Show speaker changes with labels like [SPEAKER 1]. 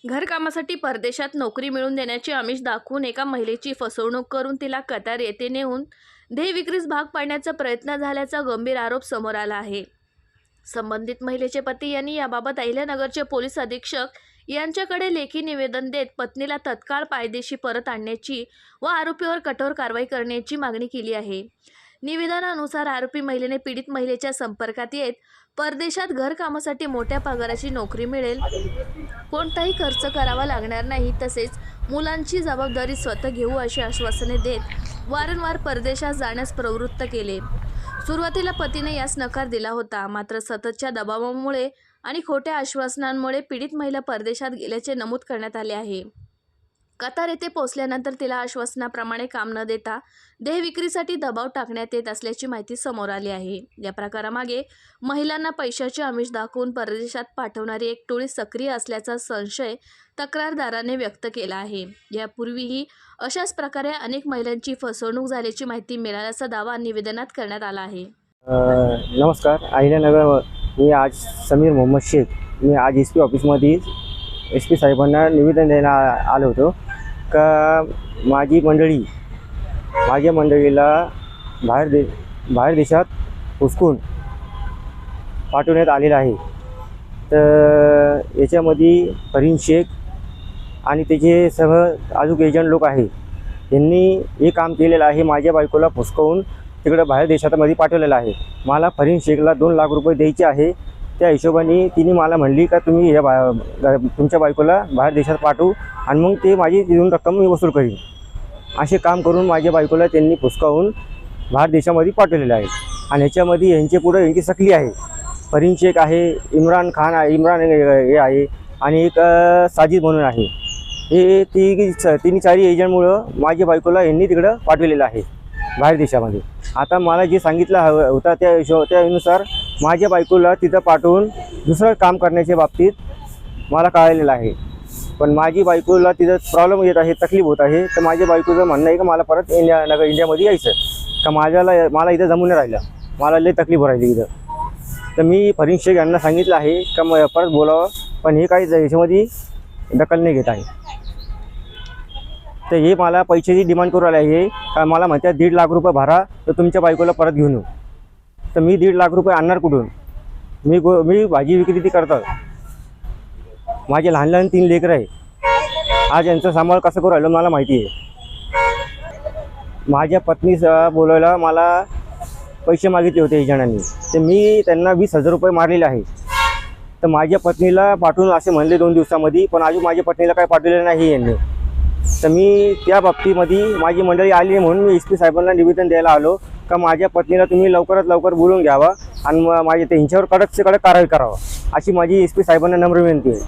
[SPEAKER 1] घरकामासाठी परदेशात नोकरी मिळवून देण्याचे आमिष दाखवून एका महिलेची फसवणूक करून तिला कतार येथे नेऊन देह विक्रीस भाग पाडण्याचा प्रयत्न झाल्याचा गंभीर आरोप समोर आला आहे। संबंधित महिलेचे पती यांनी याबाबत अहिल्यानगरचे पोलीस अधीक्षक यांच्याकडे लेखी निवेदन देत पत्नीला तत्काळ पायदेशी परत आणण्याची व आरोपीवर कठोर कारवाई करण्याची मागणी केली आहे। निवेदनानुसार आरोपी महिलेने पीडित महिलेच्या संपर्कात येत परदेशात घरकामासाठी मोठ्या पगाराची नोकरी मिळेल, कोणताही खर्च करावा लागणार नाही, तसेच मुलांची जबाबदारी स्वतः घेऊ अशी आश्वासने देत वारंवार परदेशात जाण्यास प्रवृत्त केले। सुरुवातीला पतीने यास नकार दिला होता, मात्र सततच्या दबावामुळे आणि खोट्या आश्वासनांमुळे पीडित महिला परदेशात गेल्याचे नमूद करण्यात आले आहे। कतार येथे पोहोचल्यानंतर तिला आश्वासनाप्रमाणे काम न देता देह विक्रीसाठी दबाव टाकण्यात येत असल्याची माहिती समोर आली आहे। या प्रकारामागे महिलांना पैशाचे आमिष दाखवून परदेशात पाठवणारी एक टोळी सक्रिय असल्याचा संशय तक्रारदाराने व्यक्त केला आहे। यापूर्वीही अशाच प्रकारे अनेक महिलांची फसवणूक झाल्याची माहिती मिळाल्याचा दावा निवेदनात करण्यात आला आहे।
[SPEAKER 2] नमस्कार, अहिल्यानगर मी आज समीर मोहम्मद शेख मी आज SP ऑफिसमध्ये SP साहेबांना निवेदन द्यायला आलो होतो का माझ्या मंडळीला बाहेर देशात हुसकून पाठवण्यात आलेलं आहे। तर याच्यामध्ये फरीन शेख आणि त्याचे सह अजून एजंट लोक आहे, यांनी हे काम केलेलं आहे। माझ्या बायकोला फुसकवून तिकडे बाहेर देशामध्ये पाठवलेलं आहे। मला फरीन शेखला 2 लाख रुपये द्यायचे आहे। त्या हिशोबाने तिने मला म्हणली का तुम्ही तुमच्या बायकोला बाहेर देशात पाठवू आणि मग ते माझी तिथून रक्कम मी वसूल करीन। असे काम करून माझ्या बायकोला त्यांनी फुसकावून बाहेर देशामध्ये पाठवलेलं आहे। आणि ह्याच्यामध्ये यांचे पुढे यांची सकली आहे, फरीन शेख आहे, इम्रान हे आहे आणि एक साजिद म्हणून आहे। हे तिन्ही 4 एजंटमुळं माझ्या बायकोला यांनी तिकडं पाठवलेलं आहे बाहेर देशामध्ये। आता मला जे सांगितलं होता त्यानुसार माझ्या बायकोला तिथं पाठवून दुसरं काम करण्याच्या बाबतीत मला कळलेलं आहे। पण माझी बायकोला तिथं प्रॉब्लेम येत आहे, तकलीफ होत आहे। तर माझ्या बायकोचं म्हणणं आहे की मला परत इंडियामध्ये यायचं का मला इथं जमून नाही राहिलं, मला लई तकलीफ राहिली इथं। तर मी फरीन शेख यांना सांगितलं आहे का परत बोलावं, पण हे काही याच्यामध्ये दखल नाही घेत आहे। तर हे मला पैशाची डिमांड करू आले आहे का मला म्हणतात 1.5 लाख रुपये भरा तर तुमच्या बायकोला परत घेऊन येऊ। तर मी 1.5 लाख रुपये आणणार कुठून? मी भाजी विक्री करतो, माझे लहान 3 लेकरं आहे। आज यांचा सांभाळ कसं करू राहिलो मला माहिती आहे। माझ्या पत्नीचा बोलायला मला पैसे मागितले होते एजंटांनी, तर मी त्यांना 20,000 रुपये मारलेले आहे। तर माझ्या पत्नीला पाठवून असे म्हणले 2 दिवसामध्ये, पण अजून माझ्या पत्नीला काय पाठवलेलं नाही यांनी। तर मी त्या बाबतीमध्ये माझी मंडळी आली म्हणून मी SP साहेबांना निवेदन द्यायला आलो का माझ्या पत्नीला तुम्ही लवकरात लवकर बोलून घ्यावा आणि माझ्या त्यांच्यावर कडक से कडक कारवाई करावा, अशी माझी SP साहेबांना नम्र विनंती आहे।